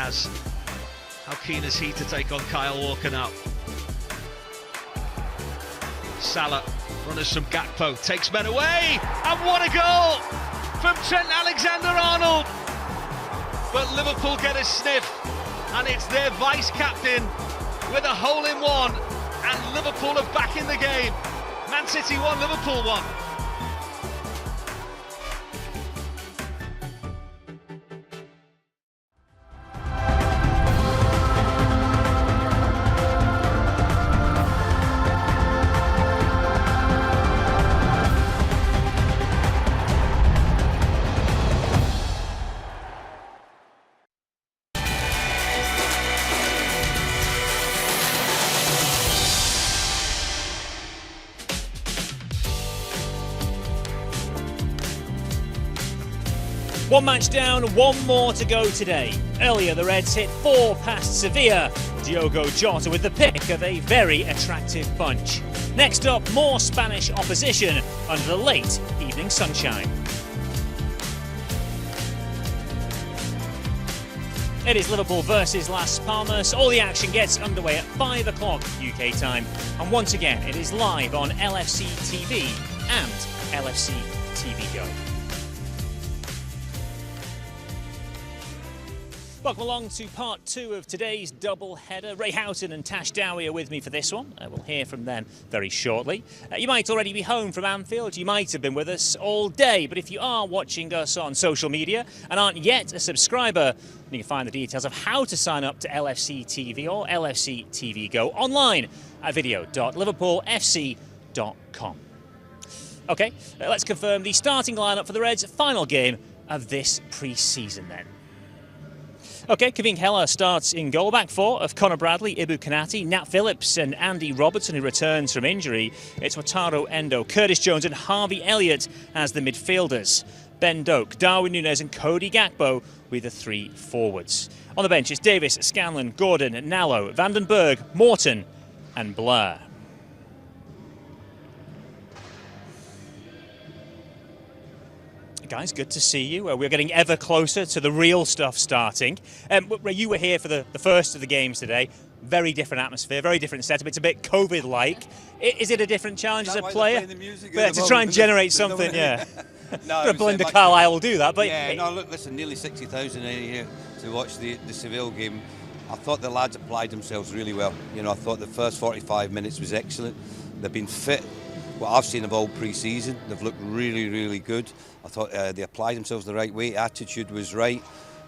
Diaz. How keen is he to take on Kyle Walker now? Salah, runners from Gakpo, takes men away, and what a goal from Trent Alexander-Arnold. But Liverpool get a sniff, and it's their vice-captain with a hole-in-one, and Liverpool are back in the game. Man City won, Liverpool won. One match down, one more to go today. Earlier, the Reds hit 4 past Sevilla. Diogo Jota with the pick of a very attractive bunch. Next up, more Spanish opposition under the late evening sunshine. It is Liverpool versus Las Palmas. All the action gets underway at 5 o'clock UK time. And once again, it is live on LFC TV and LFC TV Go. Welcome along to part 2 of today's double header. Ray Houghton and Tash Dowie are with me for this one. We'll hear from them very shortly. You might already be home from Anfield. You might have been with us all day. But if you are watching us on social media and aren't yet a subscriber, you can find the details of how to sign up to LFC TV or LFC TV Go online at video.liverpoolfc.com. OK, let's confirm the starting lineup for the Reds' final game of this pre-season then. OK, Kevin Keller starts in goal. Back 4 of Conor Bradley, Ibu Kanati, Nat Phillips and Andy Robertson, who returns from injury. It's Wataru Endo, Curtis Jones and Harvey Elliott as the midfielders. Ben Doak, Darwin Nunez and Cody Gakpo with the 3 forwards. On the bench, it's Davis, Scanlon, Gordon, Nallo, Vandenberg, Morton and Blair. Guys, good to see you. We're getting ever closer to the real stuff starting. Ray, you were here for the first of the games today. Very different atmosphere, very different setup. It's a bit COVID-like. Is it a different challenge as a player? But to try and generate something, yeah. No, Belinda Carlisle will do that, but yeah. No, look, listen, nearly 60,000 in here to watch the Seville game. I thought the lads applied themselves really well. You know, I thought the first 45 minutes was excellent. They've been fit. What I've seen of all pre-season, they've looked really, really good. I thought they applied themselves the right way, attitude was right,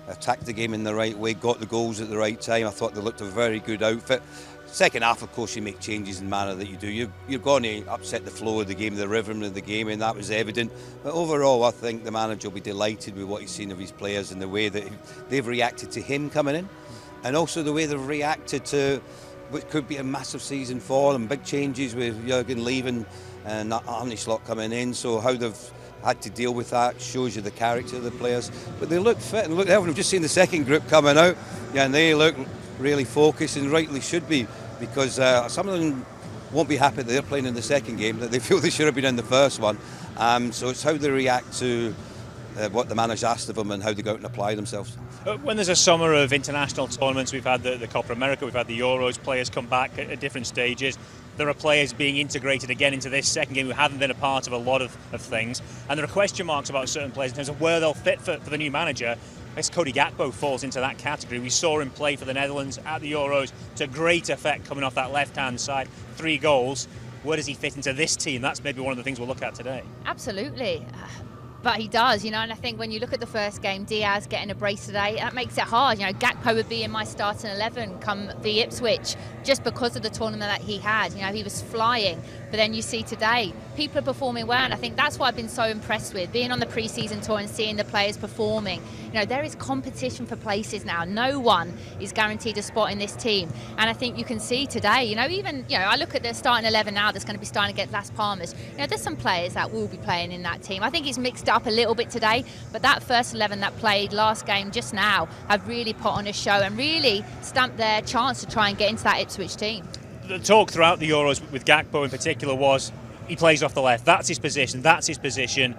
attacked the game in the right way, got the goals at the right time. I thought they looked a very good outfit. Second half, of course, you make changes in the manner that you do. You're going to upset the flow of the game, the rhythm of the game, and that was evident. But overall, I think the manager will be delighted with what he's seen of his players and the way that they've reacted to him coming in, and also the way they've reacted to what could be a massive season for them. Big changes with Jurgen leaving and Arne Slot coming in, so how they've had to deal with that shows you the character of the players. But they look fit, and look, we've just seen the second group coming out, and they look really focused, and rightly should be, because some of them won't be happy that they're playing in the second game, that they feel they should have been in the first one. So it's how they react to what the manager asked of them and how they go out and apply themselves. When there's a summer of international tournaments, we've had the Copa America, we've had the Euros, players come back at different stages. There are players being integrated again into this second game who haven't been a part of a lot of things. And there are question marks about certain players in terms of where they'll fit for the new manager. I guess Cody Gakpo falls into that category. We saw him play for the Netherlands at the Euros to great effect coming off that left-hand side. 3 goals. Where does he fit into this team? That's maybe one of the things we'll look at today. Absolutely. But he does, you know, and I think when you look at the first game, Diaz getting a brace today, that makes it hard. You know, Gakpo would be in my starting 11 come the Ipswich just because of the tournament that he had. You know, he was flying. But then you see today, people are performing well, and I think that's what I've been so impressed with, being on the pre-season tour and seeing the players performing. You know, there is competition for places now. No one is guaranteed a spot in this team. And I think you can see today, you know, even, you know, I look at the starting 11 now that's going to be starting against Las Palmas. You know, there's some players that will be playing in that team. I think it's mixed up a little bit today, but that first 11 that played last game just now have really put on a show and really stamped their chance to try and get into that Ipswich team. The talk throughout the Euros with Gakpo in particular was he plays off the left. That's his position. That's his position.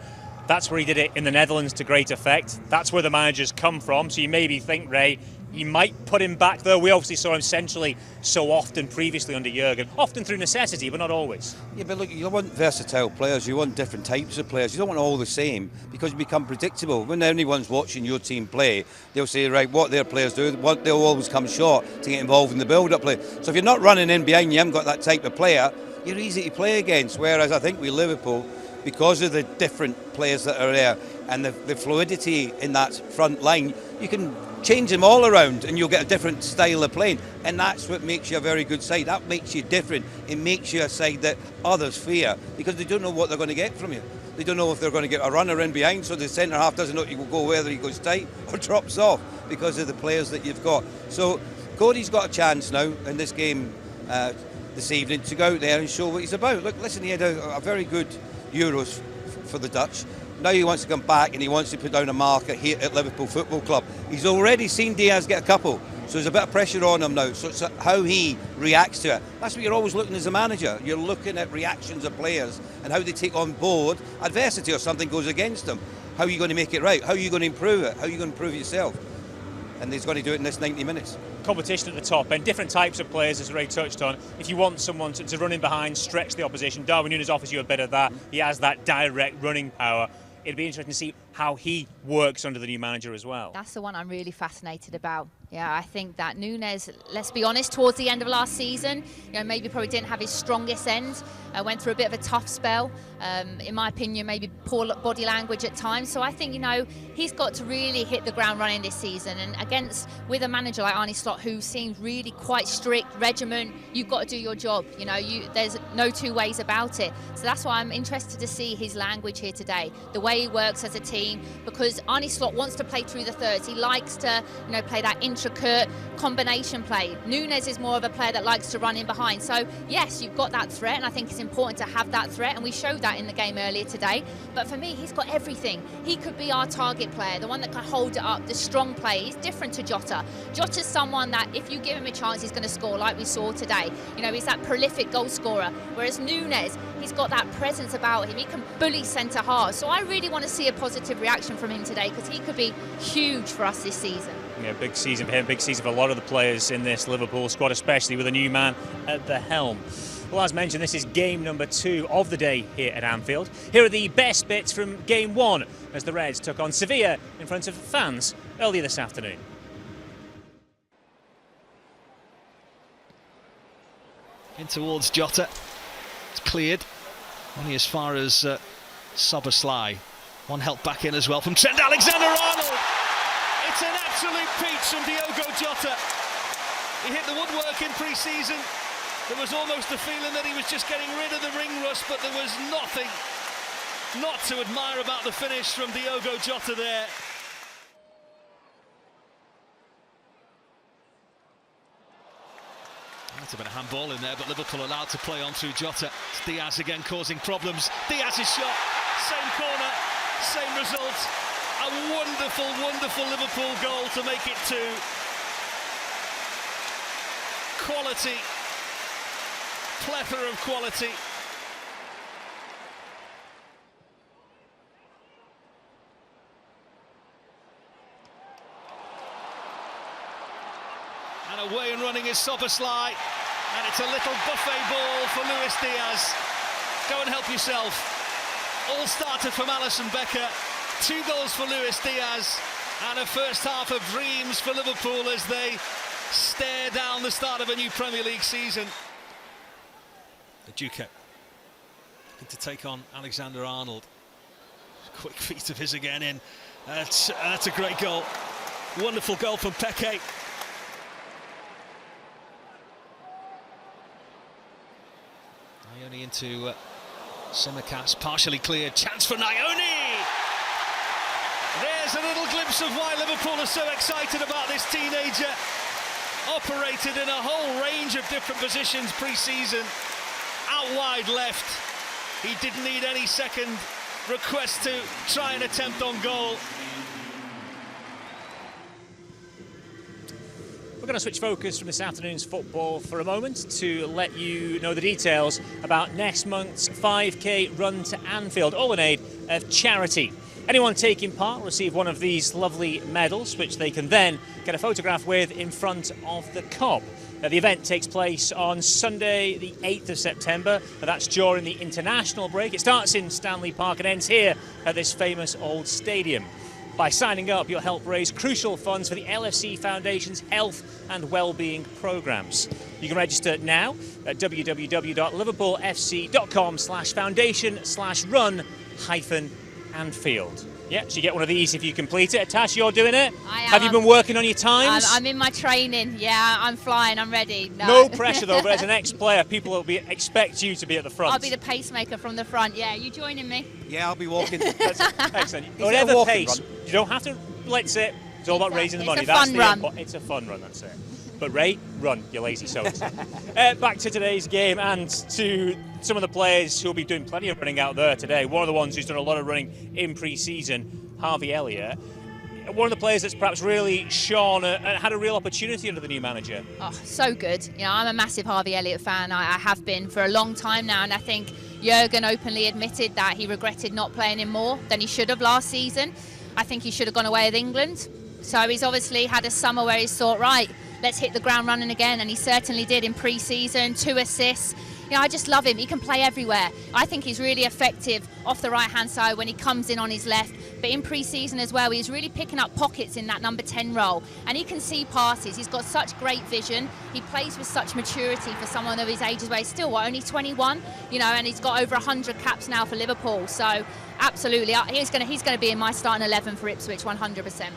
That's where he did it in the Netherlands to great effect. That's where the managers come from. So you maybe think, Ray, he might put him back, though. We obviously saw him centrally so often previously under Jurgen, often through necessity, but not always. Yeah, but look, you want versatile players, you want different types of players. You don't want all the same, because you become predictable. When anyone's watching your team play, they'll say, right, what their players do, they'll always come short to get involved in the build-up play. So if you're not running in behind, you haven't got that type of player, you're easy to play against. Whereas I think with Liverpool, because of the different players that are there and the fluidity in that front line, you can change them all around and you'll get a different style of playing, and that's what makes you a very good side. That makes you different. It makes you a side that others fear, because they don't know what they're going to get from you. They don't know if they're going to get a runner in behind, so the centre half doesn't know you go whether he goes tight or drops off because of the players that you've got. So Cody's got a chance now in this game this evening to go out there and show what he's about. Look, listen, he had a very good Euros for the Dutch. Now he wants to come back and he wants to put down a marker here at Liverpool Football Club. He's already seen Diaz get a couple, so there's a bit of pressure on him now. So it's how he reacts to it. That's what you're always looking as a manager. You're looking at reactions of players and how they take on board adversity or something goes against them. How are you going to make it right? How are you going to improve it? How are you going to improve yourself? And he's going to do it in this 90 minutes. Competition at the top and different types of players, as Ray touched on. If you want someone to run in behind, stretch the opposition, Darwin Nunez offers you a bit of that. He has that direct running power. It'd be interesting to see how he works under the new manager as well. That's the one I'm really fascinated about. Yeah, I think that Nunez, let's be honest, towards the end of last season, maybe probably didn't have his strongest end. Went through a bit of a tough spell. In my opinion, maybe poor body language at times. So I think, he's got to really hit the ground running this season. And with a manager like Arne Slot, who seems really quite strict, regiment, you've got to do your job. There's no two ways about it. So that's why I'm interested to see his language here today, the way he works as a team, because Arne Slot wants to play through the thirds. He likes to, play that intricate combination play. Nunez is more of a player that likes to run in behind. So yes, you've got that threat, and I think it's important to have that threat, and we showed that in the game earlier today. But for me, he's got everything. He could be our target player, the one that can hold it up, the strong play. He's different to Jota. Jota's someone that if you give him a chance, he's going to score, like we saw today. He's that prolific goal scorer. Whereas Nunez, he's got that presence about him. He can bully centre half. So I really want to see a positive reaction from him today, because he could be huge for us this season. Yeah, big season for him, big season for a lot of the players in this Liverpool squad, especially with a new man at the helm. Well, as mentioned, this is game number 2 of the day here at Anfield. Here are the best bits from game 1 as the Reds took on Sevilla in front of fans earlier this afternoon. In towards Jota. It's cleared. Only as far as Szoboszlai. One helped back in as well from Trent Alexander-Arnold. It's an absolute peach from Diogo Jota. He hit the woodwork in pre-season. There was almost the feeling that he was just getting rid of the ring rust, but there was nothing not to admire about the finish from Diogo Jota there. That's a bit of handball in there, but Liverpool allowed to play on through Jota. It's Diaz again causing problems. Diaz's shot, same corner, same result. A wonderful, wonderful Liverpool goal to make it 2. Quality, plethora of quality. And away and running is Szoboszlai, and it's a little buffet ball for Luis Diaz. Go and help yourself. All started from Alisson Becker. 2 goals for Luis Diaz, and a first half of dreams for Liverpool as they stare down the start of a new Premier League season. The Duque looking to take on Alexander-Arnold. Quick feet of his again in. That's a great goal. Wonderful goal from Pepe. Ione into Simicas, partially cleared. Chance for Ione! There's a little glimpse of why Liverpool are so excited about this teenager. Operated in a whole range of different positions pre-season. Out wide left. He didn't need any second request to try and attempt on goal. We're going to switch focus from this afternoon's football for a moment to let you know the details about next month's 5K run to Anfield, all in aid of charity. Anyone taking part will receive one of these lovely medals, which they can then get a photograph with in front of the Cob. The event takes place on Sunday, the 8th of September. That's during the international break. It starts in Stanley Park and ends here at this famous old stadium. By signing up, you'll help raise crucial funds for the LFC Foundation's health and well-being programmes. You can register now at www.liverpoolfc.com/foundation/run-Anfield. Yeah, so you get one of these if you complete it. Tash, you're doing it? I am. Have you been working on your times? I'm in my training. Yeah, I'm flying. I'm ready. No pressure though, but as an ex-player, people will expect you to be at the front. I'll be the pacemaker from the front. Yeah, you joining me? Yeah, I'll be walking. That's excellent. it a Whatever walking pace, run? you don't have to blitz it. It's all about raising the money. It's a fun run. It's a fun run, that's it. But Ray, run, you lazy souls. Back to today's game and to some of the players who'll be doing plenty of running out there today. One of the ones who's done a lot of running in pre-season, Harvey Elliott. One of the players that's perhaps really shone and had a real opportunity under the new manager. Oh, so good. You know, I'm a massive Harvey Elliott fan. I have been for a long time now, and I think Jurgen openly admitted that he regretted not playing him more than he should have last season. I think he should have gone away with England. So he's obviously had a summer where he's thought, right, let's hit the ground running again, and he certainly did in pre-season, 2 assists. You know, I just love him. He can play everywhere. I think he's really effective off the right-hand side when he comes in on his left. But in pre-season as well, he's really picking up pockets in that number 10 role. And he can see passes. He's got such great vision. He plays with such maturity for someone of his age as well. He's still, only 21? You know, and he's got over 100 caps now for Liverpool. So, absolutely, he's going to be in my starting 11 for Ipswich, 100%.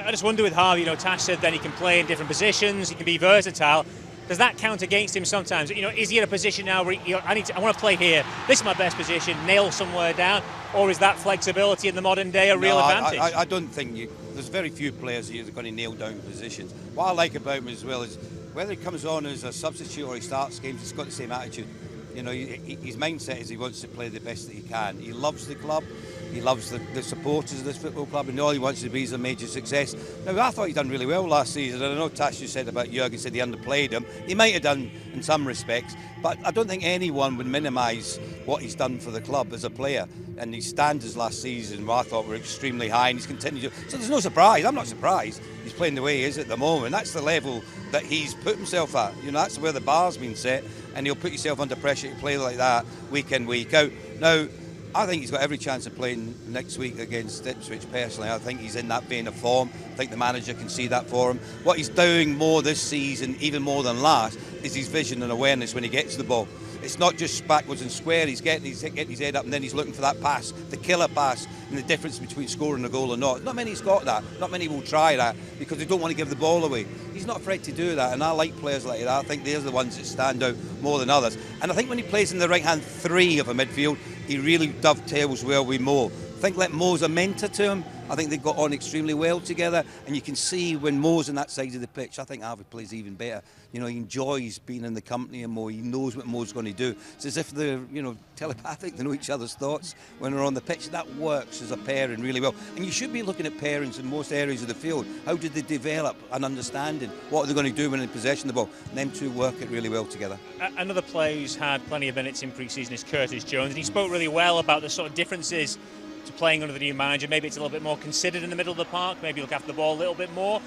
I just wonder with Harvey, you know, Tash said that he can play in different positions, he can be versatile. Does that count against him sometimes? You know, is he in a position now where I want to play here, this is my best position, nail somewhere down, or is that flexibility in the modern day a real advantage? I don't think there's very few players here that are going to nail down positions. What I like about him as well is whether he comes on as a substitute or he starts games, he's got the same attitude. You know, his mindset is he wants to play the best that he can. He loves the club. He loves the supporters of this football club, and all he wants to be is a major success. Now, I thought he'd done really well last season, and I know Tash just said about Jurgen, said he underplayed him. He might have done in some respects, but I don't think anyone would minimise what he's done for the club as a player. And his standards last season, I thought, were extremely high, and he's continued to. So there's no surprise. I'm not surprised he's playing the way he is at the moment. That's the level that he's put himself at. You know, that's where the bar's been set, and he'll put yourself under pressure to play like that week in, week out. Now, I think he's got every chance of playing next week against Ipswich, personally. I think he's in that vein of form. I think the manager can see that for him. What he's doing more this season, even more than last, is his vision and awareness when he gets the ball. It's not just backwards and square. He's getting his head up and then he's looking for that pass, the killer pass, and the difference between scoring a goal or not. Not many's got that. Not many will try that because they don't want to give the ball away. He's not afraid to do that, and I like players like that. I think they're the ones that stand out more than others. And I think when he plays in the right-hand three of a midfield, he really dovetails well with Mo. I think like Mo's a mentor to him. I think they've got on extremely well together, and you can see when Mo's on that side of the pitch, I think Harvey plays even better. You know, he enjoys being in the company of Mo. He knows what Mo's going to do. It's as if they're, you know, telepathic. They know each other's thoughts when they're on the pitch. That works as a pairing really well. And you should be looking at pairings in most areas of the field. How did they develop an understanding? What are they going to do when in possession of the ball? And them two work it really well together. Another player who's had plenty of minutes in pre-season is Curtis Jones, and he spoke really well about the sort of differences to playing under the new manager. Maybe it's a little bit more considered in the middle of the park, maybe look after the ball a little bit more.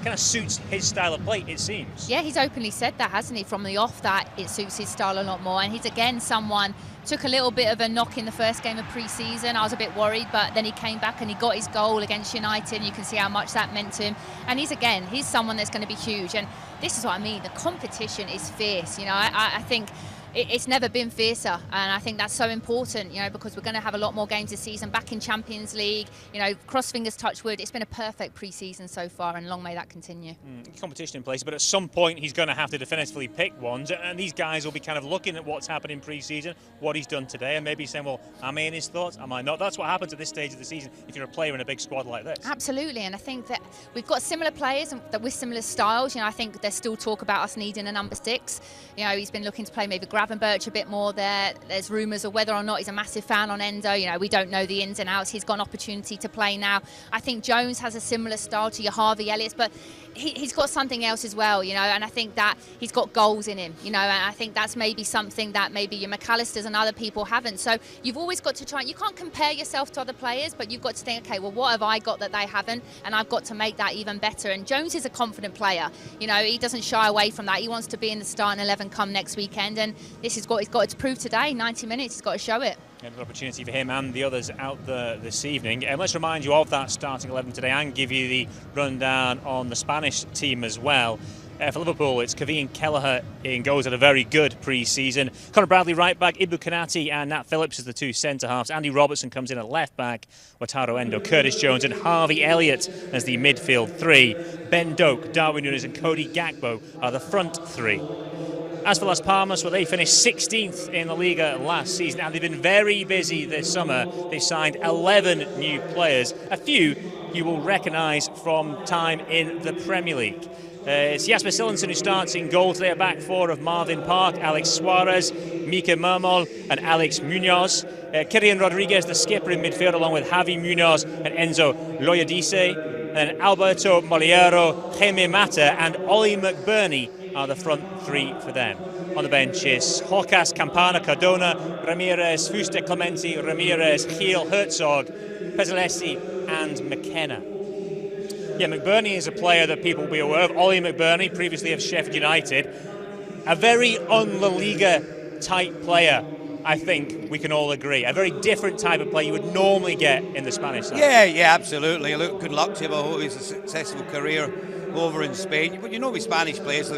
Kind of suits his style of play, it seems. Yeah, he's openly said that, hasn't he, from the off, that it suits his style a lot more. And he's again someone, took a little bit of a knock in the first game of pre-season. I was a bit worried, but then he came back and he got his goal against United. You can see how much that meant to him. And he's someone that's going to be huge. And this is what I mean, the competition is fierce. You know, I think it's never been fiercer, and I think that's so important, you know, because we're going to have a lot more games this season, back in Champions League, you know, cross fingers, touch wood. It's been a perfect pre-season so far, and long may that continue. Competition in place, but at some point he's going to have to definitively pick ones, and these guys will be kind of looking at what's happened in pre-season, what he's done today, and maybe saying, well, am I in his thoughts, am I not? That's what happens at this stage of the season if you're a player in a big squad like this. Absolutely, and I think that we've got similar players with similar styles. You know, I think there's still talk about us needing a number 6. You know, he's been looking to play maybe Gravenberch a bit more there. There's rumours of whether or not he's a massive fan on Endo. You know, we don't know the ins and outs. He's got an opportunity to play now. I think Jones has a similar style to your Harvey Elliott, but he's got something else as well, you know, and I think that he's got goals in him, you know, and I think that's maybe something that maybe your McAllisters and other people haven't. So you've always got to try, you can't compare yourself to other players, but you've got to think, okay, well, what have I got that they haven't? And I've got to make that even better. And Jones is a confident player, you know, he doesn't shy away from that. He wants to be in the starting 11 come next weekend, and this is what he's got to prove today. 90 minutes, he's got to show it. An opportunity for him and the others out there this evening. Let's remind you of that starting 11 today and give you the rundown on the Spanish team as well. For Liverpool, it's Kevin Kelleher in goals, at a very good pre-season. Conor Bradley right back, Ibu Konate and Nat Phillips as the two centre-halves. Andy Robertson comes in at left back, Wataru Endo, Curtis Jones and Harvey Elliott as the midfield three. Ben Doak, Darwin Nunez and Cody Gakpo are the front three. As for Las Palmas, well, they finished 16th in the Liga last season, and they've been very busy this summer. They signed 11 new players, a few you will recognise from time in the Premier League. It's Jasper Sillenson who starts in goal today, a back four of Marvin Park, Alex Suarez, Mika Mermol and Alex Munoz. Kirian Rodriguez, the skipper in midfield, along with Javi Munoz and Enzo Loyodice. And Alberto Moliero, Jaime Mata and Ollie McBurney are the front three for them. On the bench is Hocas, Campana, Cardona, Ramirez, Fuster, Clemente, Ramirez, Gil, Herzog, Pezzolesi and McKenna. Yeah, McBurney is a player that people will be aware of. Ollie McBurney, previously of Sheffield United. A very un-La Liga type player, I think we can all agree. A very different type of player you would normally get in the Spanish side. Yeah, absolutely. Look, good luck to him. I hope he's a successful career over in Spain. But you know, with Spanish players,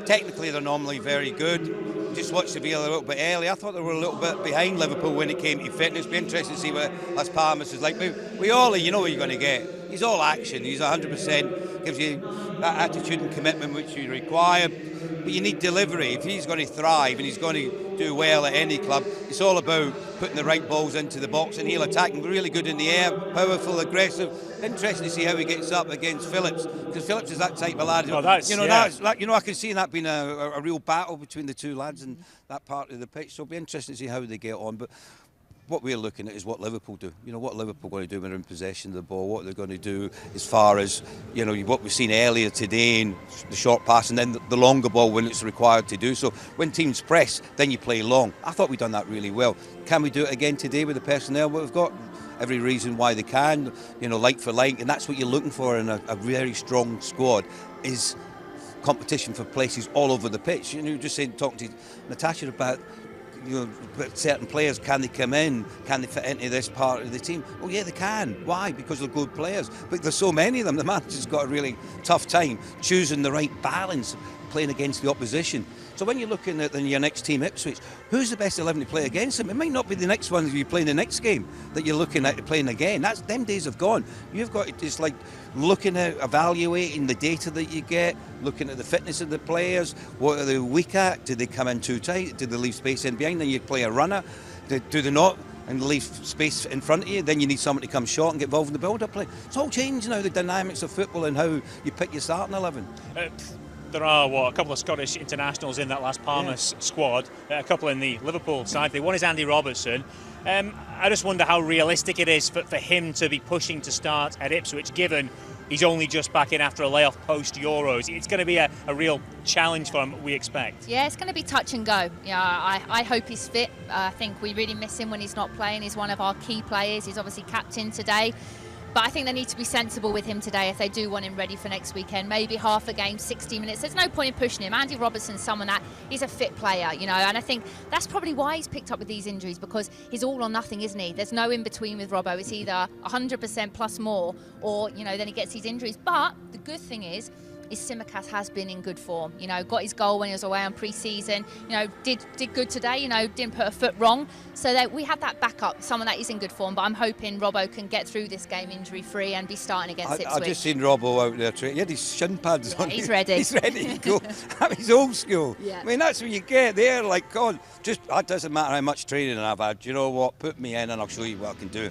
technically they're normally very good. Just watched Sevilla a little bit early. I thought they were a little bit behind Liverpool when it came to fitness. Be interesting to see what Las Palmas is like. With Ollie, you know what you're going to get. He's all action. He's 100%. Gives you that attitude and commitment which you require. But you need delivery. If he's going to thrive and he's going to do well at any club, it's all about putting the right balls into the box, and he'll attack. And really good in the air, powerful, aggressive. Interesting to see how he gets up against Phillips, because Phillips is that type of lad. Oh, I can see that being a real battle between the two lads in that part of the pitch. So it'll be interesting to see how they get on. But what we're looking at is what Liverpool do. You know, what Liverpool are going to do when they're in possession of the ball, what they're going to do as far as, you know, what we've seen earlier today in the short pass and then the longer ball when it's required to do so. When teams press, then you play long. I thought we've done that really well. Can we do it again today with the personnel we've got? Every reason why they can, you know, like for like, and that's what you're looking for in a very strong squad, is competition for places all over the pitch. You know, you just said, talking to Natasha about, you know, certain players, can they come in? Can they fit into this part of the team? Well, yeah, they can. Why? Because they're good players. But there's so many of them. The manager's got a really tough time choosing the right balance, playing against the opposition. So when you're looking at your next team, Ipswich, who's the best 11 to play against them? It might not be the next one you play in the next game that you're looking at playing again. Them days have gone. You've got to just like looking at, evaluating the data that you get, looking at the fitness of the players. What are they weak at? Do they come in too tight? Do they leave space in behind? Then you play a runner. Do they not? And leave space in front of you, then you need someone to come short and get involved in the build-up play. It's all changed now, the dynamics of football and how you pick your starting 11. There are, a couple of Scottish internationals in that Las Palmas squad, a couple in the Liverpool side. One is Andy Robertson. I just wonder how realistic it is for him to be pushing to start at Ipswich, given he's only just back in after a layoff post-Euros. It's going to be a real challenge for him, we expect. Yeah, it's going to be touch and go. Yeah, I hope he's fit. I think we really miss him when he's not playing. He's one of our key players. He's obviously captain today. But I think they need to be sensible with him today if they do want him ready for next weekend. Maybe half a game, 60 minutes. There's no point in pushing him. Andy Robertson's someone that he's a fit player, you know, and I think that's probably why he's picked up with these injuries, because he's all or nothing, isn't he? There's no in between with Robbo. It's either 100% plus more, or, you know, then he gets these injuries. But the good thing is Tsimikas has been in good form. You know, got his goal when he was away on pre-season. You know, did good today. You know, didn't put a foot wrong. So that we have that backup, someone that is in good form. But I'm hoping Robbo can get through this game injury-free and be starting against Ipswich. I've just seen Robbo out there training. He had his shin pads on. He's ready. He's ready to go. He's old school. Yeah. I mean, that's what you get there. Like, God, just it doesn't matter how much training I've had. You know what? Put me in and I'll show you what I can do.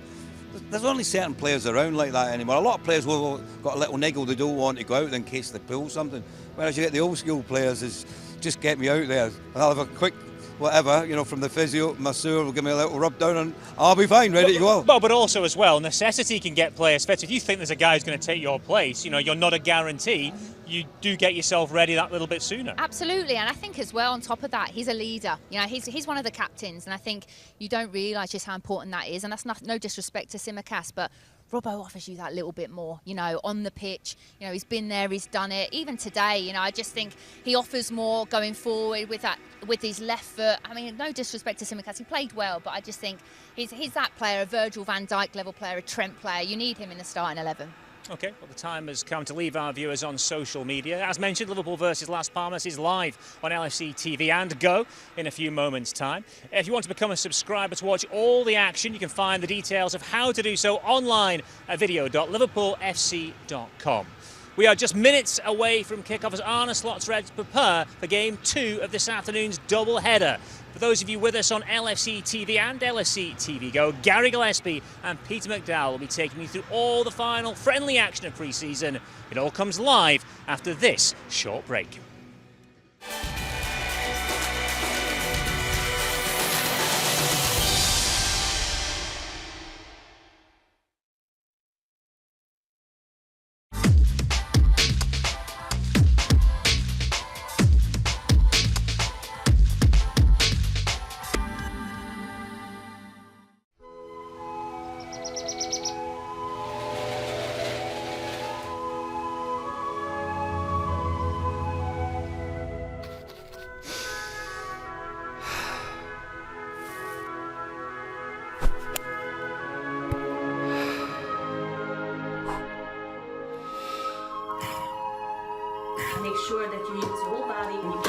There's only certain players around like that anymore. A lot of players will got a little niggle, they don't want to go out in case they pull something. Whereas you get the old school players is just get me out there and I'll have a quick whatever, you know, from the physio, masseur will give me a little rub down and I'll be fine, ready to go. Well, but also as well, necessity can get players fit. If you think there's a guy who's going to take your place, you know, you're not a guarantee. You do get yourself ready that little bit sooner. Absolutely, and I think as well on top of that, he's a leader. You know, he's one of the captains, and I think you don't realise just how important that is. And that's no disrespect to Tsimikas, but Robbo offers you that little bit more, you know, on the pitch. You know, he's been there, he's done it. Even today, you know, I just think he offers more going forward with his left foot. I mean, no disrespect to Tsimikas, he played well, but I just think he's that player, a Virgil van Dijk level player, a Trent player. You need him in the starting 11. Okay, well, the time has come to leave our viewers on social media. As mentioned, Liverpool versus Las Palmas is live on LFC TV and Go in a few moments' time. If you want to become a subscriber to watch all the action, you can find the details of how to do so online at video.liverpoolfc.com. We are just minutes away from kick-off as Arne slots Reds prepare for Game 2 of this afternoon's double-header. For those of you with us on LFC TV and LFC TV Go, Gary Gillespie and Peter McDowell will be taking you through all the final friendly action of pre-season. It all comes live after this short break. Make sure that you use your whole body and you